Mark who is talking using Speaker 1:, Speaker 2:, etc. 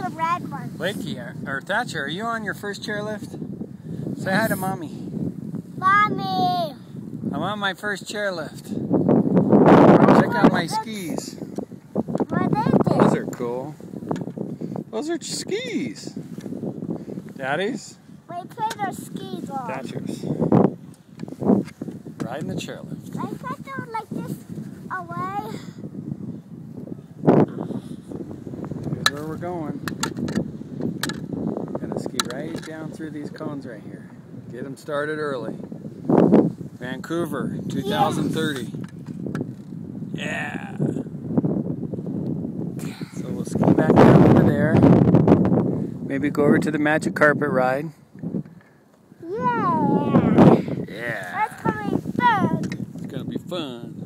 Speaker 1: the red one.
Speaker 2: Blakey, or Thatcher, are you on your first chairlift? Say hi to Mommy.
Speaker 1: Mommy!
Speaker 2: I'm on my first chairlift. Check out my skis.
Speaker 1: What is it?
Speaker 2: Those are cool. Those are skis. Daddy's?
Speaker 1: We put our skis on.
Speaker 2: Thatcher's. Riding the chairlift.
Speaker 1: I put them like this away.
Speaker 2: Here's where we're going. Gonna ski right down through these cones right here. Get them started early. Vancouver, 2030. Yeah. So we'll ski back down over there. Maybe go over to the magic carpet ride.
Speaker 1: Yeah.
Speaker 2: Yeah.
Speaker 1: That's gonna be fun.
Speaker 2: It's gonna be fun.